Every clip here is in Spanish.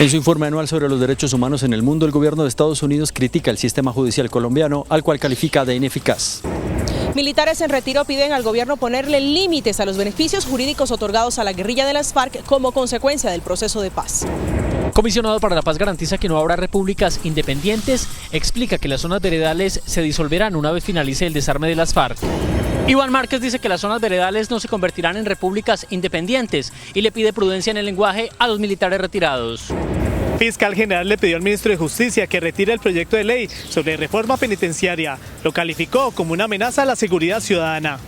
En su informe anual sobre los derechos humanos en el mundo, el gobierno de Estados Unidos critica el sistema judicial colombiano, al cual califica de ineficaz. Militares en retiro piden al gobierno ponerle límites a los beneficios jurídicos otorgados a la guerrilla de las FARC como consecuencia del proceso de paz. Comisionado para la Paz garantiza que no habrá repúblicas independientes, explica que las zonas veredales se disolverán una vez finalice el desarme de las FARC. Iván Márquez dice que las zonas veredales no se convertirán en repúblicas independientes y le pide prudencia en el lenguaje a los militares retirados. Fiscal General le pidió al ministro de Justicia que retire el proyecto de ley sobre reforma penitenciaria. Lo calificó como una amenaza a la seguridad ciudadana.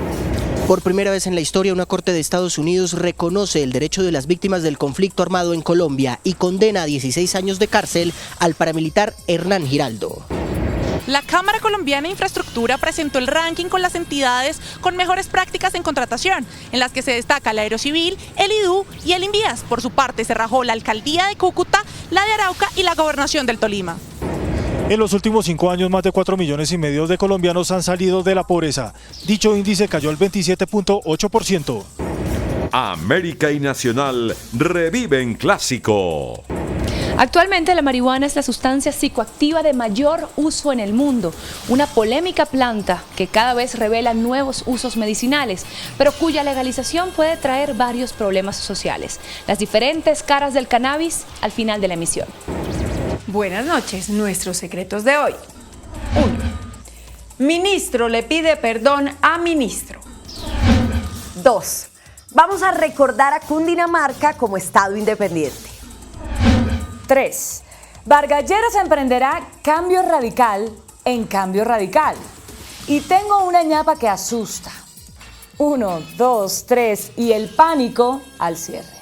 Por primera vez en la historia, una corte de Estados Unidos reconoce el derecho de las víctimas del conflicto armado en Colombia y condena a 16 años de cárcel al paramilitar Hernán Giraldo. La Cámara Colombiana de Infraestructura presentó el ranking con las entidades con mejores prácticas en contratación, en las que se destaca la Aerocivil, el IDU y el Invías. Por su parte, se rajó la Alcaldía de Cúcuta, la de Arauca y la Gobernación del Tolima. En los últimos 5 años, más de 4,5 millones de colombianos han salido de la pobreza. Dicho índice cayó al 27.8%. América y Nacional reviven clásico. Actualmente la marihuana es la sustancia psicoactiva de mayor uso en el mundo, una polémica planta que cada vez revela nuevos usos medicinales, pero cuya legalización puede traer varios problemas sociales. Las diferentes caras del cannabis al final de la emisión. Buenas noches, nuestros secretos de hoy. 1. Ministro le pide perdón a ministro. 2. Vamos a recordar a Cundinamarca como estado independiente. 3. Vargas Lleras emprenderá cambio radical en cambio radical. Y tengo una ñapa que asusta. 1, 2, 3 y el pánico al cierre.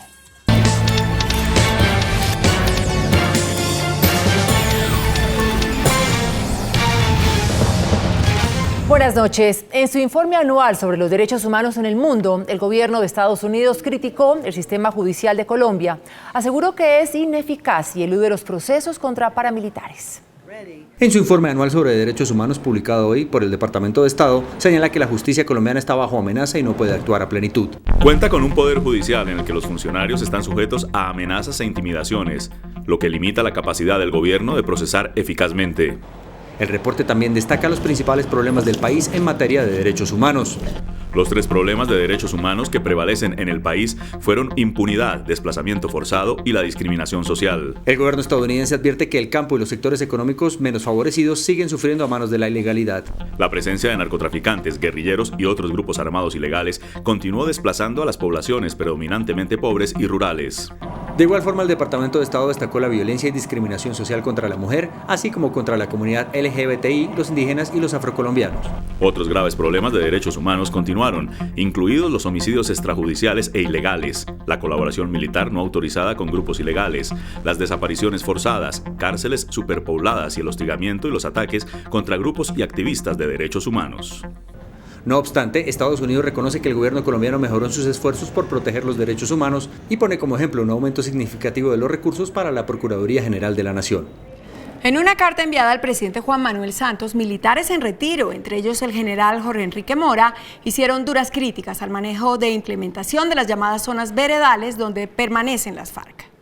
Buenas noches. En su informe anual sobre los derechos humanos en el mundo, el gobierno de Estados Unidos criticó el sistema judicial de Colombia. Aseguró que es ineficaz y elude los procesos contra paramilitares. En su informe anual sobre derechos humanos publicado hoy por el Departamento de Estado, señala que la justicia colombiana está bajo amenaza y no puede actuar a plenitud. Cuenta con un poder judicial en el que los funcionarios están sujetos a amenazas e intimidaciones, lo que limita la capacidad del gobierno de procesar eficazmente. El reporte también destaca los principales problemas del país en materia de derechos humanos. Los 3 problemas de derechos humanos que prevalecen en el país fueron impunidad, desplazamiento forzado y la discriminación social. El gobierno estadounidense advierte que el campo y los sectores económicos menos favorecidos siguen sufriendo a manos de la ilegalidad. La presencia de narcotraficantes, guerrilleros y otros grupos armados ilegales continuó desplazando a las poblaciones predominantemente pobres y rurales. De igual forma, el Departamento de Estado destacó la violencia y discriminación social contra la mujer, así como contra la comunidad LGBTI, los indígenas y los afrocolombianos. Otros graves problemas de derechos humanos continuaron, incluidos los homicidios extrajudiciales e ilegales, la colaboración militar no autorizada con grupos ilegales, las desapariciones forzadas, cárceles superpobladas y el hostigamiento y los ataques contra grupos y activistas de derechos humanos. No obstante, Estados Unidos reconoce que el gobierno colombiano mejoró en sus esfuerzos por proteger los derechos humanos y pone como ejemplo un aumento significativo de los recursos para la Procuraduría General de la Nación. En una carta enviada al presidente Juan Manuel Santos, militares en retiro, entre ellos el general Jorge Enrique Mora, hicieron duras críticas al manejo de implementación de las llamadas zonas veredales donde permanecen las FARC.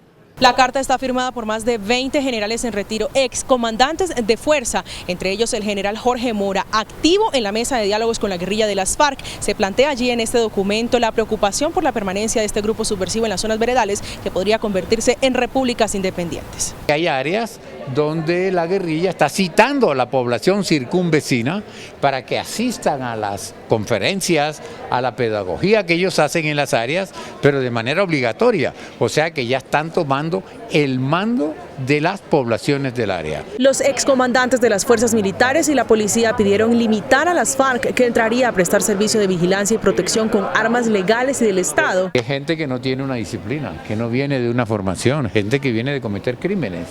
La carta está firmada por más de 20 generales en retiro, excomandantes de fuerza, entre ellos el general Jorge Mora, activo en la mesa de diálogos con la guerrilla de las FARC. Se plantea allí en este documento la preocupación por la permanencia de este grupo subversivo en las zonas veredales que podría convertirse en repúblicas independientes. Hay áreas donde la guerrilla está citando a la población circunvecina para que asistan a las conferencias, a la pedagogía que ellos hacen en las áreas, pero de manera obligatoria, o sea que ya están tomando el mando de las poblaciones del área. Los excomandantes de las fuerzas militares y la policía pidieron limitar a las FARC, que entraría a prestar servicio de vigilancia y protección con armas legales y del Estado. Hay gente que no tiene una disciplina, que no viene de una formación, gente que viene de cometer crímenes,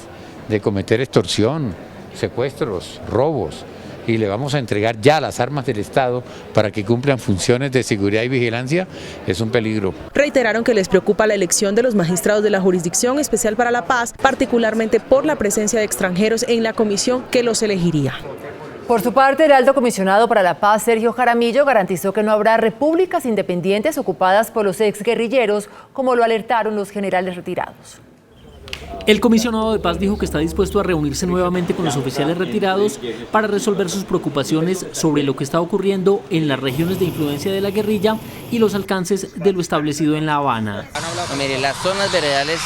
de cometer extorsión, secuestros, robos, y le vamos a entregar ya las armas del Estado para que cumplan funciones de seguridad y vigilancia, es un peligro. Reiteraron que les preocupa la elección de los magistrados de la Jurisdicción Especial para la Paz, particularmente por la presencia de extranjeros en la comisión que los elegiría. Por su parte, el alto comisionado para la paz, Sergio Jaramillo, garantizó que no habrá repúblicas independientes ocupadas por los exguerrilleros, como lo alertaron los generales retirados. El comisionado de paz dijo que está dispuesto a reunirse nuevamente con los oficiales retirados para resolver sus preocupaciones sobre lo que está ocurriendo en las regiones de influencia de la guerrilla y los alcances de lo establecido en La Habana. Mire, las zonas veredales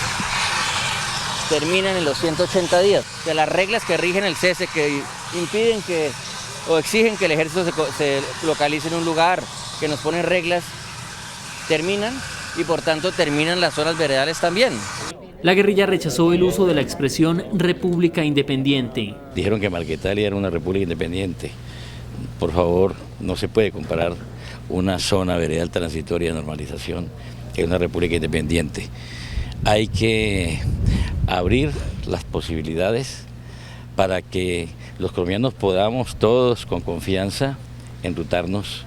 terminan en los 180 días. O sea, las reglas que rigen el cese, que impiden que o exigen que el ejército se localice en un lugar, que nos ponen reglas, terminan y por tanto terminan las zonas veredales también. La guerrilla rechazó el uso de la expresión república independiente. Dijeron que Marquetalia era una república independiente. Por favor, no se puede comparar una zona veredal transitoria de normalización que una república independiente. Hay que abrir las posibilidades para que los colombianos podamos todos con confianza enrutarnos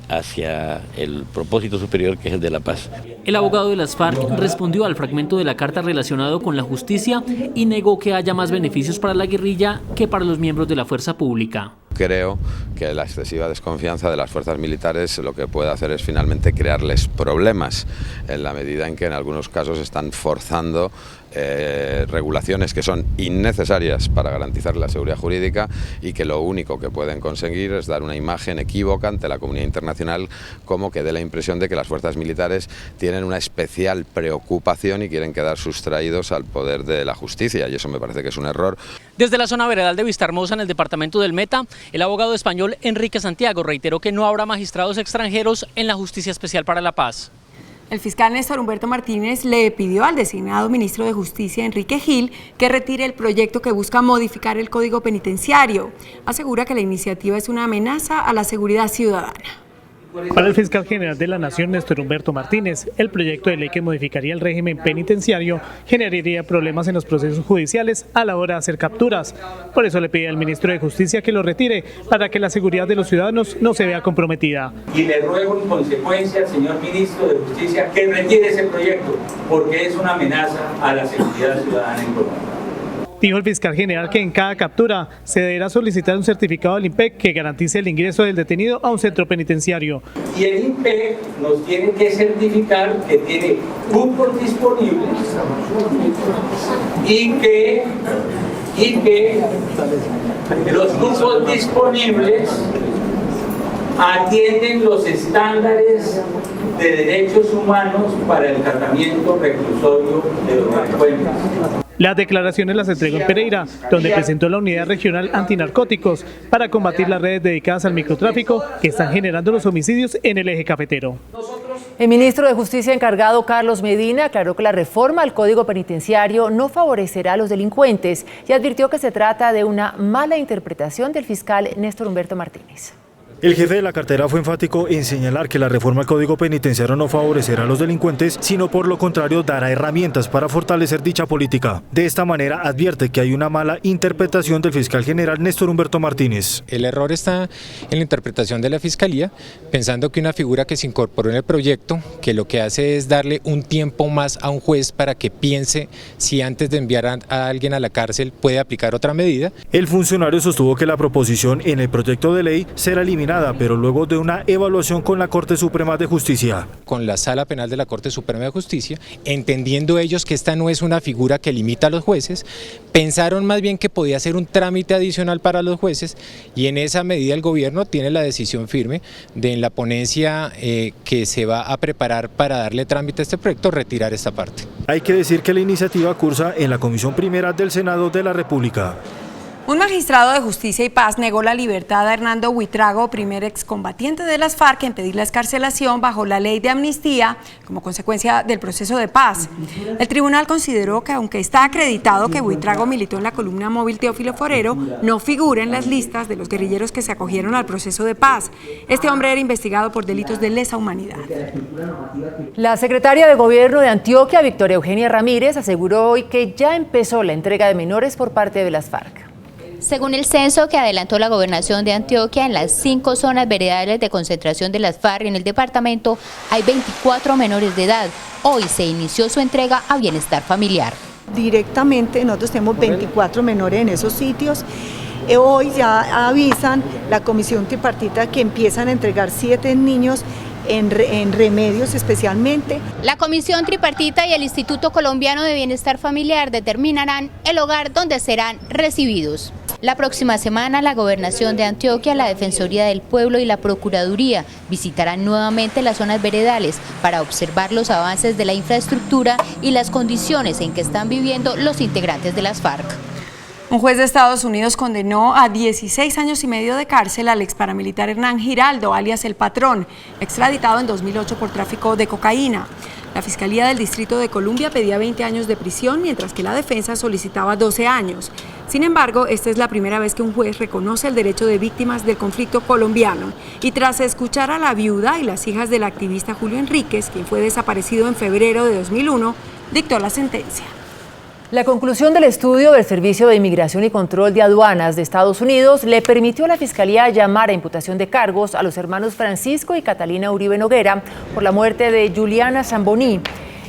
hacia el propósito superior, que es el de la paz. El abogado de las FARC respondió al fragmento de la carta relacionado con la justicia y negó que haya más beneficios para la guerrilla que para los miembros de la fuerza pública. Creo que la excesiva desconfianza de las fuerzas militares lo que puede hacer es finalmente crearles problemas, en la medida en que en algunos casos están forzando regulaciones que son innecesarias para garantizar la seguridad jurídica y que lo único que pueden conseguir es dar una imagen equívoca ante la comunidad internacional, como que dé la impresión de que las fuerzas militares tienen una especial preocupación y quieren quedar sustraídos al poder de la justicia, y eso me parece que es un error. Desde la zona veredal de Vistahermosa, en el departamento del Meta, el abogado español Enrique Santiago reiteró que no habrá magistrados extranjeros en la Justicia Especial para la Paz. El fiscal Néstor Humberto Martínez le pidió al designado ministro de Justicia, Enrique Gil, que retire el proyecto que busca modificar el Código Penitenciario. Asegura que la iniciativa es una amenaza a la seguridad ciudadana. Para el fiscal general de la Nación, Néstor Humberto Martínez, el proyecto de ley que modificaría el régimen penitenciario generaría problemas en los procesos judiciales a la hora de hacer capturas. Por eso le pide al ministro de Justicia que lo retire para que la seguridad de los ciudadanos no se vea comprometida. Y le ruego en consecuencia al señor ministro de Justicia que retire ese proyecto porque es una amenaza a la seguridad ciudadana en Colombia. Dijo el fiscal general que en cada captura se deberá solicitar un certificado del INPEC que garantice el ingreso del detenido a un centro penitenciario. Y el INPEC nos tiene que certificar que tiene cupos disponibles y que los cupos disponibles atienden los estándares de derechos humanos para el tratamiento reclusorio de los delincuentes. Las declaraciones las entregó en Pereira, donde presentó la Unidad Regional Antinarcóticos para combatir las redes dedicadas al microtráfico que están generando los homicidios en el eje cafetero. El ministro de Justicia encargado, Carlos Medina, aclaró que la reforma al Código Penitenciario no favorecerá a los delincuentes y advirtió que se trata de una mala interpretación del fiscal Néstor Humberto Martínez. El jefe de la cartera fue enfático en señalar que la reforma al Código Penitenciario no favorecerá a los delincuentes, sino por lo contrario dará herramientas para fortalecer dicha política. De esta manera advierte que hay una mala interpretación del fiscal general Néstor Humberto Martínez. El error está en la interpretación de la Fiscalía, pensando que una figura que se incorporó en el proyecto, que lo que hace es darle un tiempo más a un juez para que piense si antes de enviar a alguien a la cárcel puede aplicar otra medida. El funcionario sostuvo que la proposición en el proyecto de ley será eliminada, pero luego de una evaluación con la Corte Suprema de Justicia. Con la Sala Penal de la Corte Suprema de Justicia, entendiendo ellos que esta no es una figura que limita a los jueces, pensaron más bien que podía ser un trámite adicional para los jueces, y en esa medida el gobierno tiene la decisión firme de, en la ponencia que se va a preparar para darle trámite a este proyecto, retirar esta parte. Hay que decir que la iniciativa cursa en la Comisión Primera del Senado de la República. Un magistrado de Justicia y Paz negó la libertad a Hernando Buitrago, primer excombatiente de las FARC, en pedir la excarcelación bajo la ley de amnistía como consecuencia del proceso de paz. El tribunal consideró que, aunque está acreditado que Buitrago militó en la columna móvil Teófilo Forero, no figura en las listas de los guerrilleros que se acogieron al proceso de paz. Este hombre era investigado por delitos de lesa humanidad. La secretaria de Gobierno de Antioquia, Victoria Eugenia Ramírez, aseguró hoy que ya empezó la entrega de menores por parte de las FARC. Según el censo que adelantó la Gobernación de Antioquia, en las 5 zonas veredales de concentración de las FARC en el departamento hay 24 menores de edad. Hoy se inició su entrega a Bienestar Familiar. Directamente nosotros tenemos 24 menores en esos sitios. Hoy ya avisan la comisión tripartita que empiezan a entregar 7 niños en remedios especialmente. La Comisión Tripartita y el Instituto Colombiano de Bienestar Familiar determinarán el hogar donde serán recibidos. La próxima semana la Gobernación de Antioquia, la Defensoría del Pueblo y la Procuraduría visitarán nuevamente las zonas veredales para observar los avances de la infraestructura y las condiciones en que están viviendo los integrantes de las FARC. Un juez de Estados Unidos condenó a 16 años y medio de cárcel al ex paramilitar Hernán Giraldo, alias El Patrón, extraditado en 2008 por tráfico de cocaína. La Fiscalía del Distrito de Columbia pedía 20 años de prisión, mientras que la defensa solicitaba 12 años. Sin embargo, esta es la primera vez que un juez reconoce el derecho de víctimas del conflicto colombiano. Y tras escuchar a la viuda y las hijas del activista Julio Enríquez, quien fue desaparecido en febrero de 2001, dictó la sentencia. La conclusión del estudio del Servicio de Inmigración y Control de Aduanas de Estados Unidos le permitió a la Fiscalía llamar a imputación de cargos a los hermanos Francisco y Catalina Uribe Noguera por la muerte de Juliana Zamboní.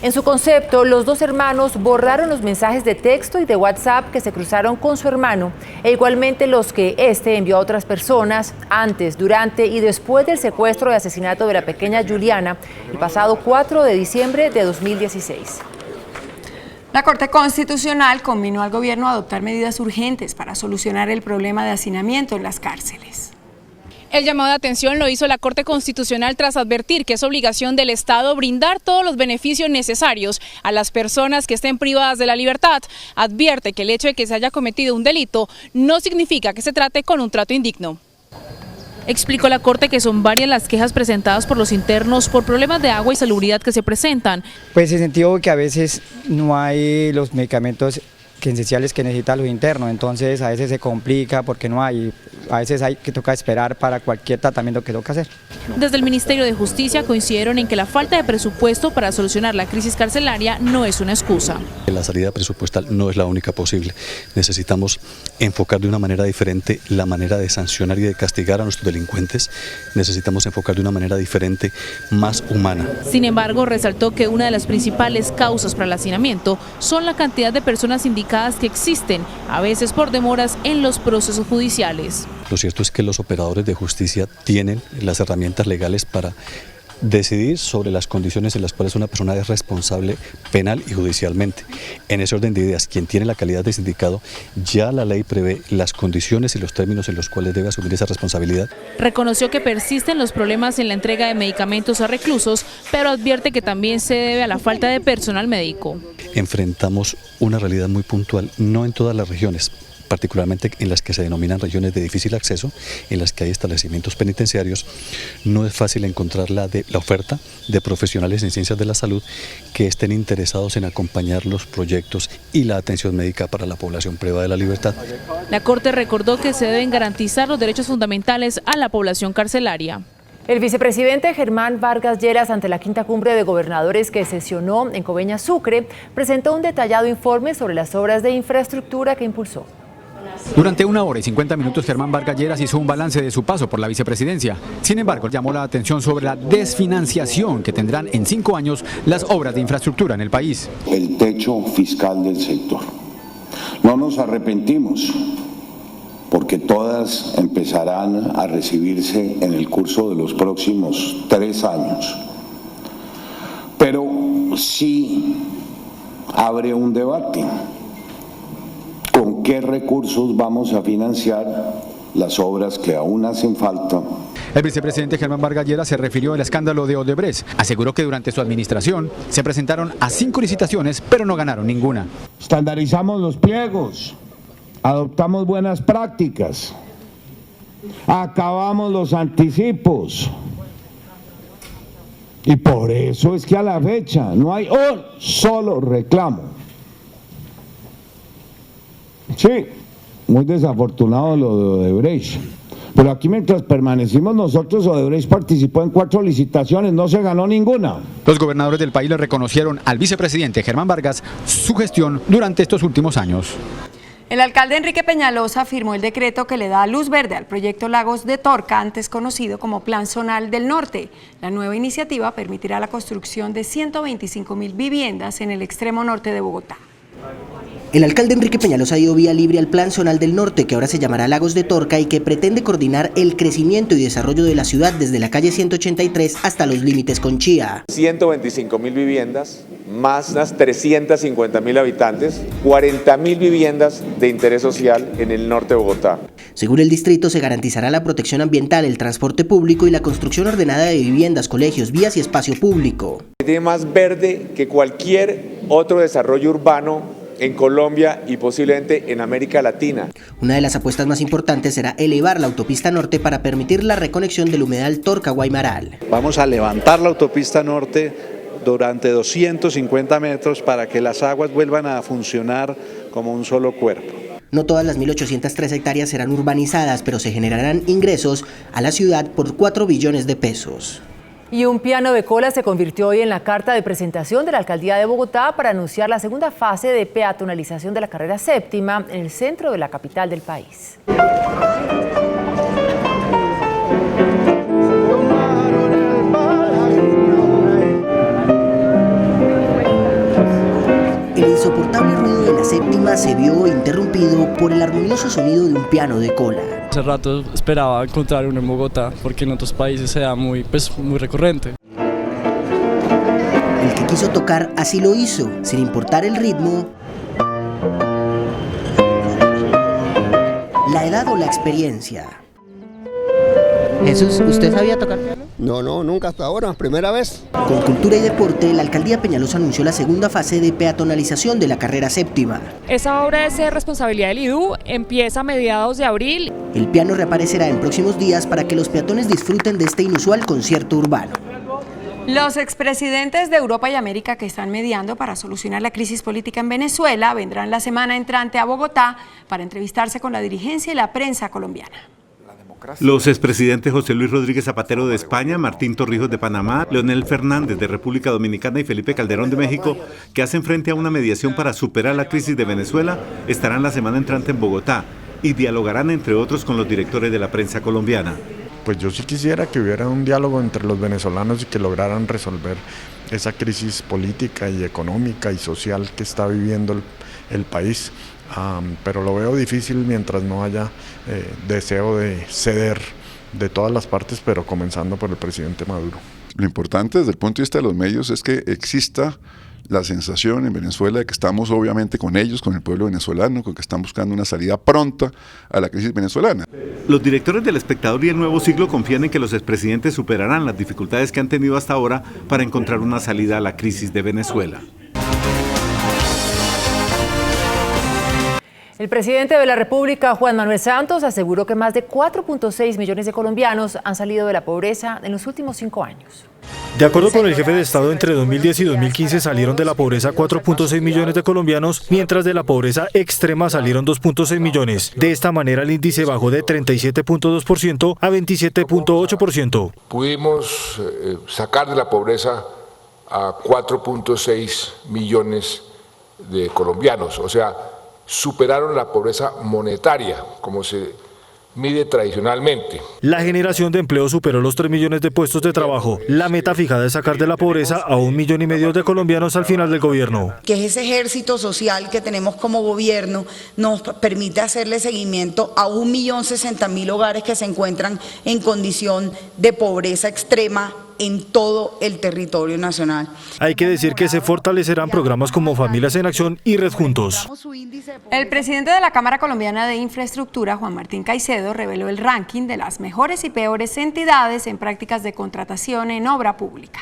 En su concepto, los dos hermanos borraron los mensajes de texto y de WhatsApp que se cruzaron con su hermano, e igualmente los que éste envió a otras personas antes, durante y después del secuestro y asesinato de la pequeña Juliana el pasado 4 de diciembre de 2016. La Corte Constitucional conminó al gobierno a adoptar medidas urgentes para solucionar el problema de hacinamiento en las cárceles. El llamado de atención lo hizo la Corte Constitucional tras advertir que es obligación del Estado brindar todos los beneficios necesarios a las personas que estén privadas de la libertad. Advierte que el hecho de que se haya cometido un delito no significa que se trate con un trato indigno. Explicó la Corte que son varias las quejas presentadas por los internos por problemas de agua y salubridad que se presentan. Pues en el sentido que a veces no hay los medicamentos esenciales que necesitan los internos, entonces a veces se complica porque no hay, a veces hay que tocar esperar para cualquier tratamiento que toca hacer. Desde el Ministerio de Justicia coincidieron en que la falta de presupuesto para solucionar la crisis carcelaria no es una excusa. La salida presupuestal no es la única posible. Necesitamos enfocar de una manera diferente la manera de sancionar y de castigar a nuestros delincuentes. Necesitamos enfocar de una manera diferente, más humana. Sin embargo, resaltó que una de las principales causas para el hacinamiento son la cantidad de personas indicadas que existen, a veces por demoras en los procesos judiciales. Lo cierto es que los operadores de justicia tienen las herramientas legales para decidir sobre las condiciones en las cuales una persona es responsable penal y judicialmente. En ese orden de ideas, quien tiene la calidad de sindicado, ya la ley prevé las condiciones y los términos en los cuales debe asumir esa responsabilidad. Reconoció que persisten los problemas en la entrega de medicamentos a reclusos, pero advierte que también se debe a la falta de personal médico. Enfrentamos una realidad muy puntual, no en todas las regiones, particularmente en las que se denominan regiones de difícil acceso, en las que hay establecimientos penitenciarios. No es fácil encontrar la oferta de profesionales en ciencias de la salud que estén interesados en acompañar los proyectos y la atención médica para la población privada de la libertad. La Corte recordó que se deben garantizar los derechos fundamentales a la población carcelaria. El vicepresidente Germán Vargas Lleras, ante la quinta cumbre de gobernadores que sesionó en Coveñas, Sucre, presentó un detallado informe sobre las obras de infraestructura que impulsó. Durante 1 hora y 50 minutos, Germán Vargas Lleras hizo un balance de su paso por la vicepresidencia. Sin embargo, llamó la atención sobre la desfinanciación que tendrán en 5 años las obras de infraestructura en el país. El techo fiscal del sector. No nos arrepentimos, porque todas empezarán a recibirse en el curso de los próximos 3 años. Pero sí abre un debate. ¿Con qué recursos vamos a financiar las obras que aún hacen falta? El vicepresidente Germán Vargas Lleras se refirió al escándalo de Odebrecht. Aseguró que durante su administración se presentaron a 5 licitaciones, pero no ganaron ninguna. Estandarizamos los pliegos, adoptamos buenas prácticas, acabamos los anticipos. Y por eso es que a la fecha no hay un solo reclamo. Sí, muy desafortunado lo de Odebrecht. Pero aquí mientras permanecimos nosotros, Odebrecht participó en 4 licitaciones, no se ganó ninguna. Los gobernadores del país le reconocieron al vicepresidente Germán Vargas su gestión durante estos últimos años. El alcalde Enrique Peñalosa firmó el decreto que le da luz verde al proyecto Lagos de Torca, antes conocido como Plan Zonal del Norte. La nueva iniciativa permitirá la construcción de 125.000 viviendas en el extremo norte de Bogotá. El alcalde Enrique Peñalosa dio vía libre al Plan Zonal del Norte, que ahora se llamará Lagos de Torca y que pretende coordinar el crecimiento y desarrollo de la ciudad desde la calle 183 hasta los límites con Chía. 125.000 viviendas, más unas 350.000 habitantes, 40.000 viviendas de interés social en el norte de Bogotá. Según el distrito, se garantizará la protección ambiental, el transporte público y la construcción ordenada de viviendas, colegios, vías y espacio público. Tiene más verde que cualquier otro desarrollo urbano en Colombia y posiblemente en América Latina. Una de las apuestas más importantes será elevar la autopista norte para permitir la reconexión del humedal Torca-Guaymaral. Vamos a levantar la autopista norte durante 250 metros para que las aguas vuelvan a funcionar como un solo cuerpo. No todas las 1.803 hectáreas serán urbanizadas, pero se generarán ingresos a la ciudad por 4 billones de pesos. Y un piano de cola se convirtió hoy en la carta de presentación de la Alcaldía de Bogotá para anunciar la segunda fase de peatonalización de la carrera séptima en el centro de la capital del país. El insoportable ruido de la séptima se vio interrumpido por el armonioso sonido de un piano de cola. Hace rato esperaba encontrar uno en Bogotá, porque en otros países se da muy recurrente. El que quiso tocar así lo hizo, sin importar el ritmo, la edad o la experiencia. Jesús, ¿usted sabía tocar piano? No, nunca hasta ahora, primera vez. Con Cultura y Deporte, la Alcaldía Peñalosa anunció la segunda fase de peatonalización de la carrera séptima. Esa obra es responsabilidad del IDU, empieza a mediados de abril. El piano reaparecerá en próximos días para que los peatones disfruten de este inusual concierto urbano. Los expresidentes de Europa y América que están mediando para solucionar la crisis política en Venezuela vendrán la semana entrante a Bogotá para entrevistarse con la dirigencia y la prensa colombiana. Los expresidentes José Luis Rodríguez Zapatero de España, Martín Torrijos de Panamá, Leonel Fernández de República Dominicana y Felipe Calderón de México, que hacen frente a una mediación para superar la crisis de Venezuela, estarán la semana entrante en Bogotá y dialogarán entre otros con los directores de la prensa colombiana. Pues yo sí quisiera que hubiera un diálogo entre los venezolanos y que lograran resolver esa crisis política y económica y social que está viviendo el país. Pero lo veo difícil mientras no haya deseo de ceder de todas las partes, pero comenzando por el presidente Maduro. Lo importante desde el punto de vista de los medios es que exista la sensación en Venezuela de que estamos obviamente con ellos, con el pueblo venezolano, con que están buscando una salida pronta a la crisis venezolana. Los directores del Espectador y El Nuevo Siglo confían en que los expresidentes superarán las dificultades que han tenido hasta ahora para encontrar una salida a la crisis de Venezuela. El presidente de la República, Juan Manuel Santos, aseguró que más de 4.6 millones de colombianos han salido de la pobreza en los últimos 5 años. De acuerdo con el jefe de Estado, entre 2010 y 2015 salieron de la pobreza 4.6 millones de colombianos, mientras de la pobreza extrema salieron 2.6 millones. De esta manera, el índice bajó de 37.2% a 27.8%. Pudimos sacar de la pobreza a 4.6 millones de colombianos, o sea, superaron la pobreza monetaria, como se mide tradicionalmente. La generación de empleo superó los 3 millones de puestos de trabajo. La meta fijada es sacar de la pobreza a 1,5 millones de colombianos al final del gobierno. Que es ese ejército social que tenemos como gobierno nos permite hacerle seguimiento a 1.060.000 hogares que se encuentran en condición de pobreza extrema en todo el territorio nacional. Hay que decir que se fortalecerán programas como Familias en Acción y Red Juntos. El presidente de la Cámara Colombiana de Infraestructura, Juan Martín Caicedo, reveló el ranking de las mejores y peores entidades en prácticas de contratación en obra pública.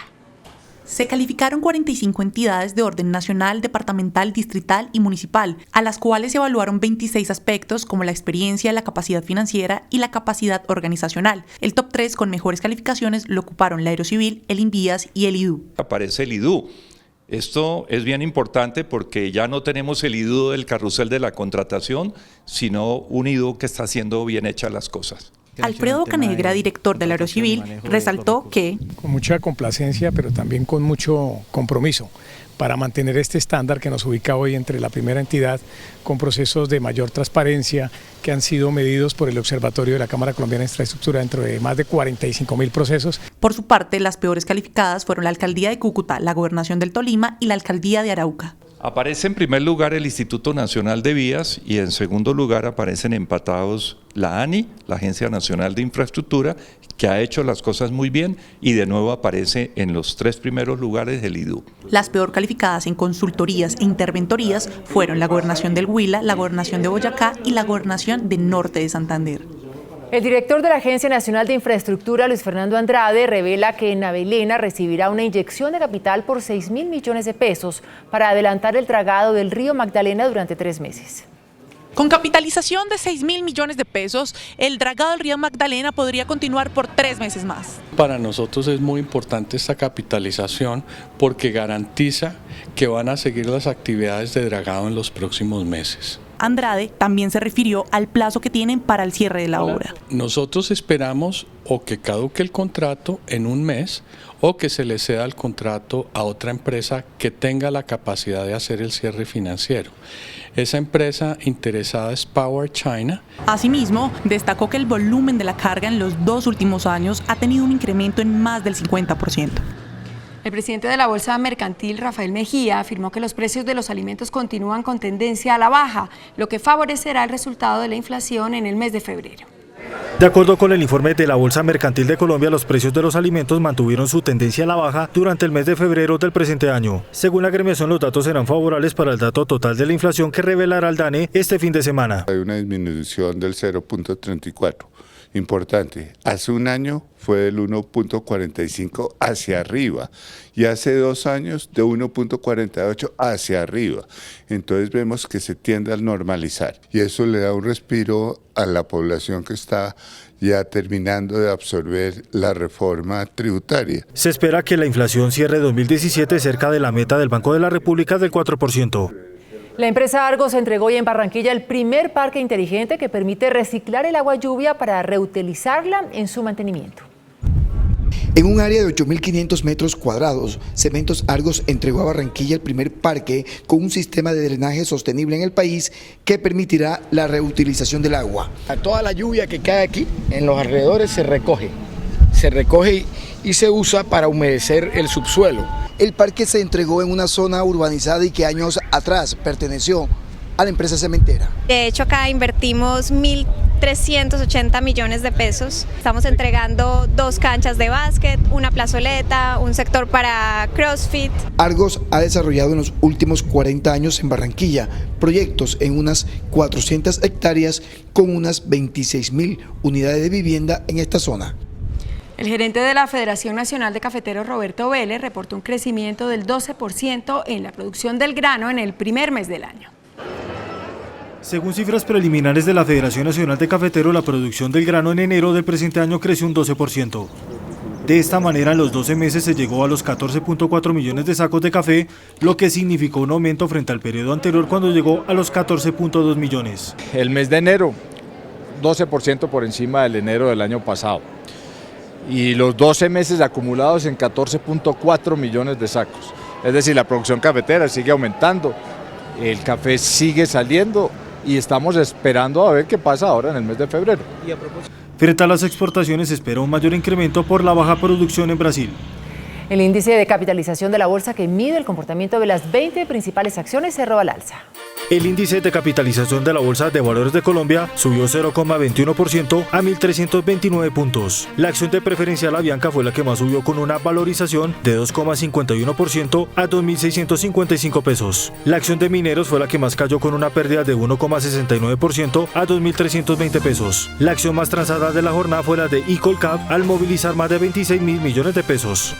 Se calificaron 45 entidades de orden nacional, departamental, distrital y municipal, a las cuales se evaluaron 26 aspectos como la experiencia, la capacidad financiera y la capacidad organizacional. El top 3 con mejores calificaciones lo ocuparon la Aerocivil, el INVIAS y el IDU. Aparece el IDU. Esto es bien importante porque ya no tenemos el IDU del carrusel de la contratación, sino un IDU que está haciendo bien hechas las cosas. Alfredo Bocanegra, director de la Aerocivil, resaltó que con mucha complacencia, pero también con mucho compromiso para mantener este estándar que nos ubica hoy entre la primera entidad con procesos de mayor transparencia que han sido medidos por el Observatorio de la Cámara Colombiana de Infraestructura dentro de más de 45.000 procesos. Por su parte, las peores calificadas fueron la Alcaldía de Cúcuta, la Gobernación del Tolima y la Alcaldía de Arauca. Aparece en primer lugar el Instituto Nacional de Vías y en segundo lugar aparecen empatados la ANI, la Agencia Nacional de Infraestructura, que ha hecho las cosas muy bien, y de nuevo aparece en los 3 primeros lugares el IDU. Las peor calificadas en consultorías e interventorías fueron la Gobernación del Huila, la Gobernación de Boyacá y la Gobernación del Norte de Santander. El director de la Agencia Nacional de Infraestructura, Luis Fernando Andrade, revela que Navelena recibirá una inyección de capital por 6.000 millones de pesos para adelantar el dragado del río Magdalena durante 3 meses. Con capitalización de 6.000 millones de pesos, el dragado del río Magdalena podría continuar por 3 meses más. Para nosotros es muy importante esta capitalización porque garantiza que van a seguir las actividades de dragado en los próximos meses. Andrade también se refirió al plazo que tienen para el cierre de la obra. Nosotros esperamos o que caduque el contrato en 1 mes o que se le ceda el contrato a otra empresa que tenga la capacidad de hacer el cierre financiero. Esa empresa interesada es Power China. Asimismo, destacó que el volumen de la carga en los 2 últimos años ha tenido un incremento en más del 50%. El presidente de la Bolsa Mercantil, Rafael Mejía, afirmó que los precios de los alimentos continúan con tendencia a la baja, lo que favorecerá el resultado de la inflación en el mes de febrero. De acuerdo con el informe de la Bolsa Mercantil de Colombia, los precios de los alimentos mantuvieron su tendencia a la baja durante el mes de febrero del presente año. Según la agremiación, los datos serán favorables para el dato total de la inflación que revelará el DANE este fin de semana. Hay una disminución del 0.34. Importante, hace 1 año fue del 1.45 hacia arriba y hace 2 años de 1.48 hacia arriba. Entonces vemos que se tiende a normalizar y eso le da un respiro a la población que está ya terminando de absorber la reforma tributaria. Se espera que la inflación cierre 2017 cerca de la meta del Banco de la República del 4%. La empresa Argos entregó hoy en Barranquilla el primer parque inteligente que permite reciclar el agua lluvia para reutilizarla en su mantenimiento. En un área de 8.500 metros cuadrados, Cementos Argos entregó a Barranquilla el primer parque con un sistema de drenaje sostenible en el país que permitirá la reutilización del agua. Toda la lluvia que cae aquí en los alrededores se recoge y se usa para humedecer el subsuelo. El parque se entregó en una zona urbanizada y que años atrás perteneció a la empresa cementera. De hecho, acá invertimos 1.380 millones de pesos. Estamos entregando 2 canchas de básquet, una plazoleta, un sector para CrossFit. Argos ha desarrollado en los últimos 40 años en Barranquilla proyectos en unas 400 hectáreas con unas 26.000 unidades de vivienda en esta zona. El gerente de la Federación Nacional de Cafeteros, Roberto Vélez, reportó un crecimiento del 12% en la producción del grano en el primer mes del año. Según cifras preliminares de la Federación Nacional de Cafeteros, la producción del grano en enero del presente año creció un 12%. De esta manera, en los 12 meses se llegó a los 14.4 millones de sacos de café, lo que significó un aumento frente al periodo anterior cuando llegó a los 14.2 millones. El mes de enero, 12% por encima del enero del año pasado. Y los 12 meses acumulados en 14.4 millones de sacos. Es decir, la producción cafetera sigue aumentando, el café sigue saliendo y estamos esperando a ver qué pasa ahora en el mes de febrero. Frente a las exportaciones se espera un mayor incremento por la baja producción en Brasil. El índice de capitalización de la bolsa que mide el comportamiento de las 20 principales acciones cerró al alza. El índice de capitalización de la Bolsa de Valores de Colombia subió 0,21% a 1.329 puntos. La acción de Preferencial Avianca fue la que más subió con una valorización de 2,51% a 2.655 pesos. La acción de Mineros fue la que más cayó con una pérdida de 1,69% a 2.320 pesos. La acción más transada de la jornada fue la de Ecolcap al movilizar más de 26.000 millones de pesos.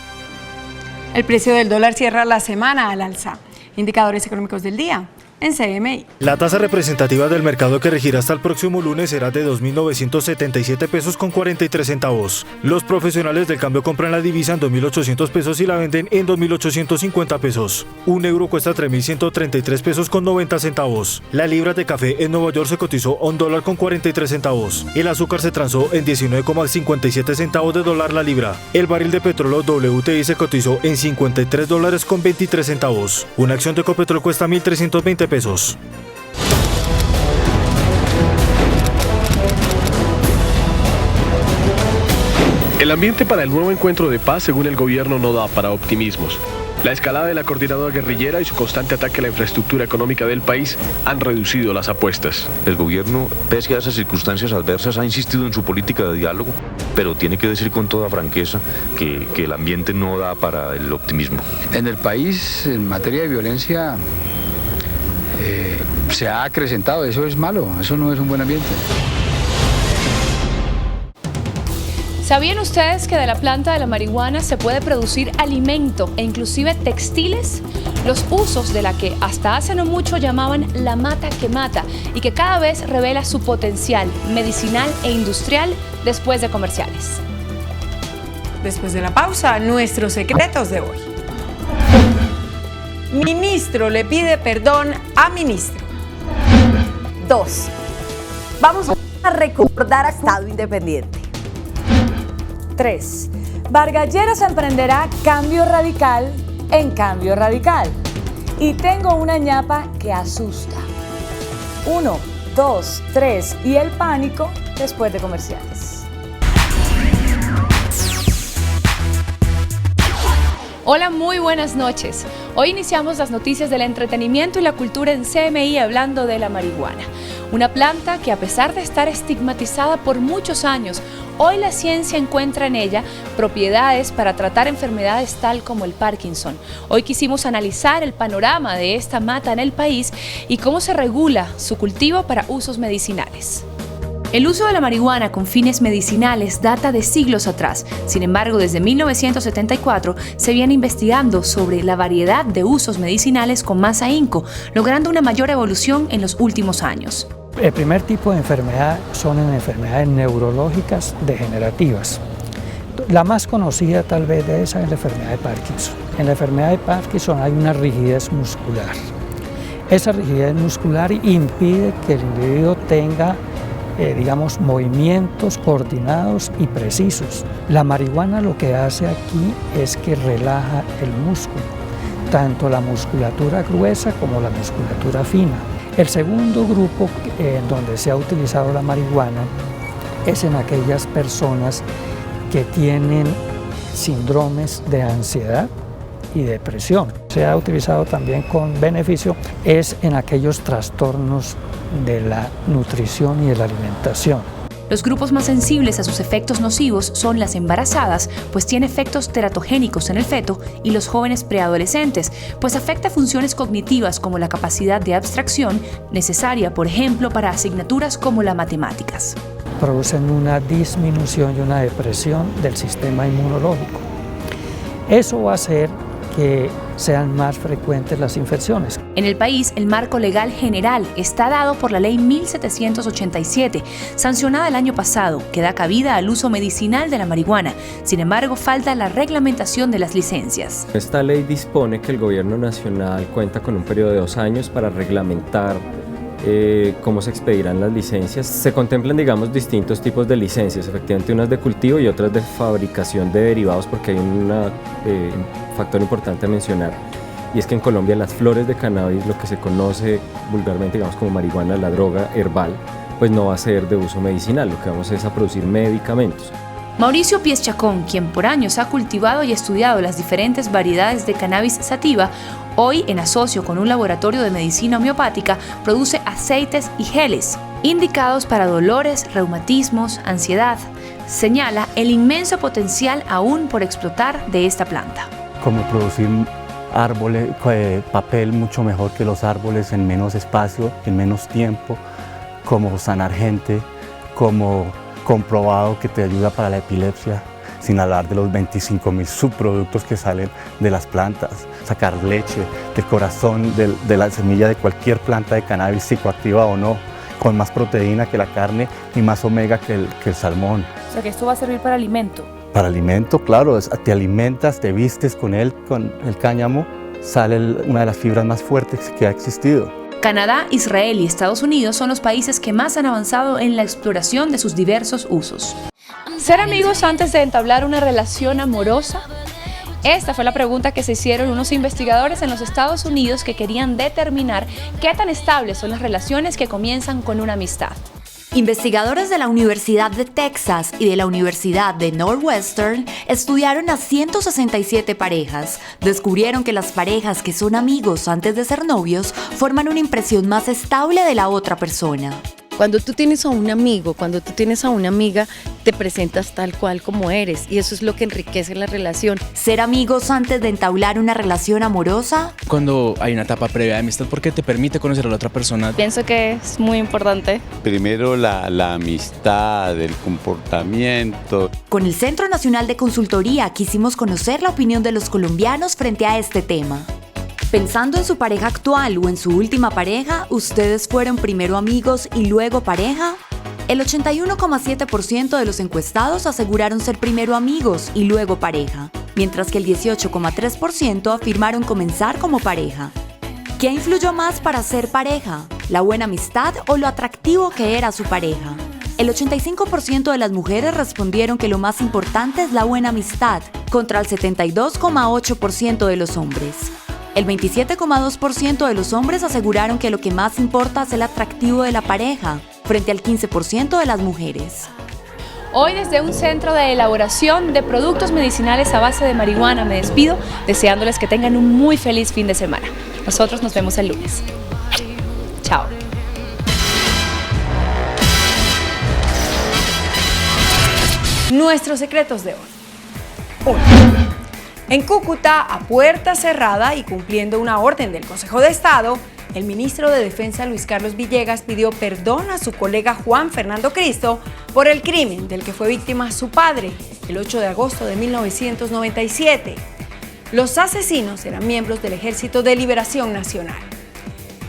El precio del dólar cierra la semana al alza. Indicadores económicos del día en CMI. La tasa representativa del mercado que regirá hasta el próximo lunes será de 2.977 pesos con 43 centavos. Los profesionales del cambio compran la divisa en 2.800 pesos y la venden en 2.850 pesos. Un euro cuesta 3.133 pesos con 90 centavos. La libra de café en Nueva York se cotizó a $1 con 43 centavos. El azúcar se transó en 19,57 centavos de dólar la libra. El barril de petróleo WTI se cotizó en $53 con 23 centavos. Una acción de Ecopetrol cuesta 1.320 pesos. El ambiente para el nuevo encuentro de paz, según el gobierno, no da para optimismos. La escalada de la coordinadora guerrillera y su constante ataque a la infraestructura económica del país han reducido las apuestas. El gobierno, pese a esas circunstancias adversas, ha insistido en su política de diálogo, pero tiene que decir con toda franqueza que el ambiente no da para el optimismo. En el país, en materia de violencia, se ha acrecentado. Eso es malo, eso no es un buen ambiente. ¿Sabían ustedes que de la planta de la marihuana se puede producir alimento e inclusive textiles? Los usos de la que hasta hace no mucho llamaban la mata que mata y que cada vez revela su potencial medicinal e industrial después de comerciales. Después de la pausa, nuestros secretos de hoy. Ministro le pide perdón a ministro. 2. Vamos a recordar a Estado Independiente. 3. Vargas Lleras emprenderá cambio radical en cambio radical. Y tengo una ñapa que asusta. 1, 2, 3 y el pánico después de comerciales. Hola, muy buenas noches. Hoy iniciamos las noticias del entretenimiento y la cultura en CMI hablando de la marihuana. Una planta que, a pesar de estar estigmatizada por muchos años, hoy la ciencia encuentra en ella propiedades para tratar enfermedades tal como el Parkinson. Hoy quisimos analizar el panorama de esta mata en el país y cómo se regula su cultivo para usos medicinales. El uso de la marihuana con fines medicinales data de siglos atrás. Sin embargo, desde 1974 se viene investigando sobre la variedad de usos medicinales con más ahínco, logrando una mayor evolución en los últimos años. El primer tipo de enfermedad son enfermedades neurológicas degenerativas. La más conocida tal vez de esa es la enfermedad de Parkinson. En la enfermedad de Parkinson hay una rigidez muscular. Esa rigidez muscular impide que el individuo tenga movimientos coordinados y precisos. La marihuana lo que hace aquí es que relaja el músculo, tanto la musculatura gruesa como la musculatura fina. El segundo grupo en donde se ha utilizado la marihuana es en aquellas personas que tienen síndromes de ansiedad y depresión. Se ha utilizado también con beneficio es en aquellos trastornos de la nutrición y de la alimentación. Los grupos más sensibles a sus efectos nocivos son las embarazadas, pues tiene efectos teratogénicos en el feto, y los jóvenes preadolescentes, pues afecta funciones cognitivas como la capacidad de abstracción, necesaria, por ejemplo, para asignaturas como las matemáticas. Producen una disminución y una depresión del sistema inmunológico. Eso va a hacer que sean más frecuentes las infecciones. En el país, el marco legal general está dado por la Ley 1787, sancionada el año pasado, que da cabida al uso medicinal de la marihuana. Sin embargo, falta la reglamentación de las licencias. Esta ley dispone que el gobierno nacional cuenta con un periodo de 2 años para reglamentar cómo se expedirán las licencias. Se contemplan, distintos tipos de licencias, efectivamente unas de cultivo y otras de fabricación de derivados, porque hay un factor importante a mencionar, y es que en Colombia las flores de cannabis, lo que se conoce vulgarmente como marihuana, la droga herbal, pues no va a ser de uso medicinal, lo que vamos es a producir medicamentos. Mauricio Pies Chacón, quien por años ha cultivado y estudiado las diferentes variedades de cannabis sativa, hoy en asocio con un laboratorio de medicina homeopática produce aceites y geles indicados para dolores, reumatismos, ansiedad. Señala el inmenso potencial aún por explotar de esta planta. Como producir árboles, papel mucho mejor que los árboles en menos espacio, en menos tiempo, como sanar gente, como comprobado que te ayuda para la epilepsia, sin hablar de los 25.000 subproductos que salen de las plantas, sacar leche del corazón, de la semilla de cualquier planta de cannabis, psicoactiva o no, con más proteína que la carne y más omega que el salmón. O sea que esto va a servir para alimento. Para alimento, claro, te alimentas, te vistes con él, con el cáñamo, sale una de las fibras más fuertes que ha existido. Canadá, Israel y Estados Unidos son los países que más han avanzado en la exploración de sus diversos usos. ¿Ser amigos antes de entablar una relación amorosa? Esta fue la pregunta que se hicieron unos investigadores en los Estados Unidos que querían determinar qué tan estables son las relaciones que comienzan con una amistad. Investigadores de la Universidad de Texas y de la Universidad de Northwestern estudiaron a 167 parejas. Descubrieron que las parejas que son amigos antes de ser novios forman una impresión más estable de la otra persona. Cuando tú tienes a un amigo, cuando tú tienes a una amiga, te presentas tal cual como eres y eso es lo que enriquece la relación. ¿Ser amigos antes de entablar una relación amorosa? Cuando hay una etapa previa de amistad porque te permite conocer a la otra persona. Pienso que es muy importante. Primero la amistad, el comportamiento. Con el Centro Nacional de Consultoría quisimos conocer la opinión de los colombianos frente a este tema. Pensando en su pareja actual o en su última pareja, ¿ustedes fueron primero amigos y luego pareja? El 81,7% de los encuestados aseguraron ser primero amigos y luego pareja, mientras que el 18,3% afirmaron comenzar como pareja. ¿Qué influyó más para ser pareja? ¿La buena amistad o lo atractivo que era su pareja? El 85% de las mujeres respondieron que lo más importante es la buena amistad, contra el 72,8% de los hombres. El 27,2% de los hombres aseguraron que lo que más importa es el atractivo de la pareja, frente al 15% de las mujeres. Hoy desde un centro de elaboración de productos medicinales a base de marihuana me despido, deseándoles que tengan un muy feliz fin de semana. Nosotros nos vemos el lunes. Chao. Nuestros secretos de hoy. 1. En Cúcuta, a puerta cerrada y cumpliendo una orden del Consejo de Estado, el ministro de Defensa Luis Carlos Villegas pidió perdón a su colega Juan Fernando Cristo por el crimen del que fue víctima su padre el 8 de agosto de 1997. Los asesinos eran miembros del Ejército de Liberación Nacional.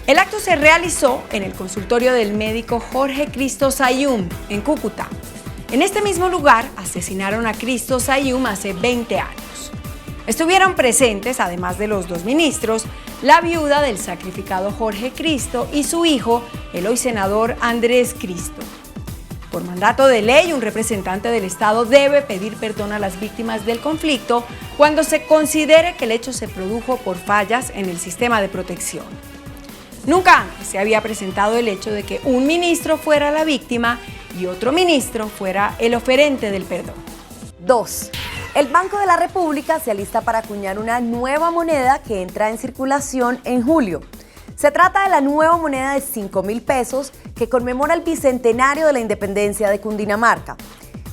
El acto se realizó en el consultorio del médico Jorge Cristo Sayum, en Cúcuta. En este mismo lugar asesinaron a Cristo Sayum hace 20 años. Estuvieron presentes, además de los dos ministros, la viuda del sacrificado Jorge Cristo y su hijo, el hoy senador Andrés Cristo. Por mandato de ley, un representante del Estado debe pedir perdón a las víctimas del conflicto cuando se considere que el hecho se produjo por fallas en el sistema de protección. Nunca antes se había presentado el hecho de que un ministro fuera la víctima y otro ministro fuera el oferente del perdón. 2. El Banco de la República se alista para acuñar una nueva moneda que entra en circulación en julio. Se trata de la nueva moneda de 5.000 pesos que conmemora el bicentenario de la independencia de Cundinamarca.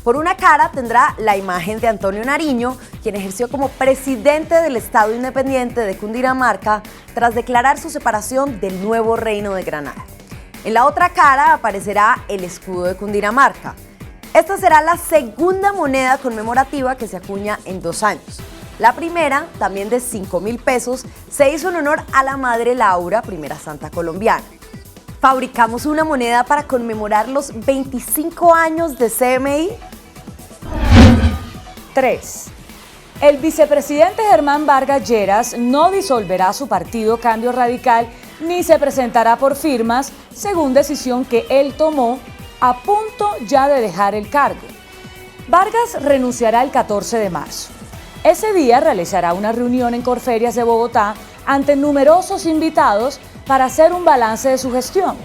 Por una cara tendrá la imagen de Antonio Nariño, quien ejerció como presidente del Estado Independiente de Cundinamarca tras declarar su separación del nuevo Reino de Granada. En la otra cara aparecerá el escudo de Cundinamarca. Esta será la segunda moneda conmemorativa que se acuña en 2 años. La primera, también de 5.000 pesos, se hizo en honor a la Madre Laura, primera santa colombiana. ¿Fabricamos una moneda para conmemorar los 25 años de CMI? 3. El vicepresidente Germán Vargas Lleras no disolverá su partido Cambio Radical ni se presentará por firmas, según decisión que él tomó a punto ya de dejar el cargo. Vargas renunciará el 14 de marzo. Ese día realizará una reunión en Corferias de Bogotá ante numerosos invitados para hacer un balance de su gestión.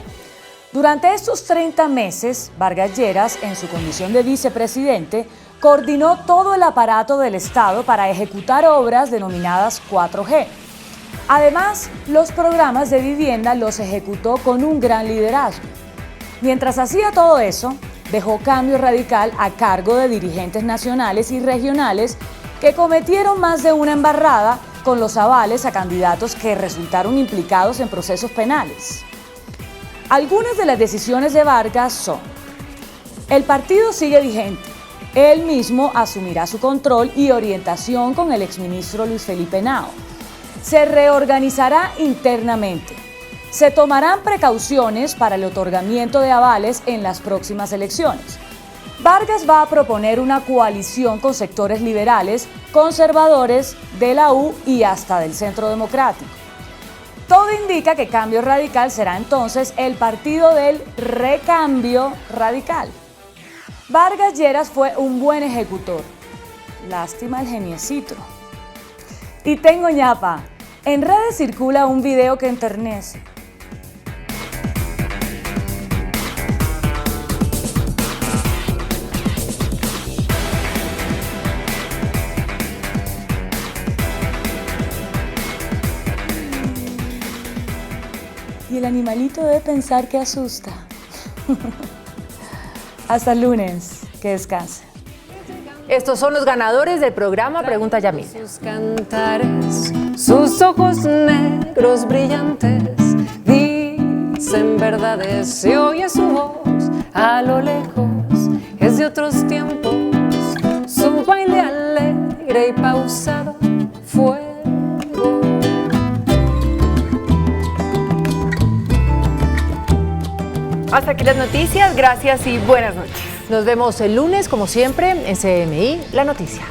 Durante estos 30 meses, Vargas Lleras, en su condición de vicepresidente, coordinó todo el aparato del Estado para ejecutar obras denominadas 4G. Además, los programas de vivienda los ejecutó con un gran liderazgo. Mientras hacía todo eso, dejó Cambio Radical a cargo de dirigentes nacionales y regionales que cometieron más de una embarrada con los avales a candidatos que resultaron implicados en procesos penales. Algunas de las decisiones de Vargas son: el partido sigue vigente, él mismo asumirá su control y orientación con el exministro Luis Felipe Henao. Se reorganizará internamente. Se tomarán precauciones para el otorgamiento de avales en las próximas elecciones. Vargas va a proponer una coalición con sectores liberales, conservadores, de la U y hasta del Centro Democrático. Todo indica que Cambio Radical será entonces el partido del recambio radical. Vargas Lleras fue un buen ejecutor. Lástima el geniecito. Y tengo ñapa. En redes circula un video que enternece. Y el animalito debe pensar que asusta. Hasta el lunes, que descanse. Estos son los ganadores del programa Pregunta Yamil. Sus cantares, sus ojos negros brillantes, dicen verdades, se oye su voz a lo lejos, es de otros tiempos, su baile alegre y pausado, fuego. Hasta aquí las noticias, gracias y buenas noches. Nos vemos el lunes, como siempre, en CMI La Noticia.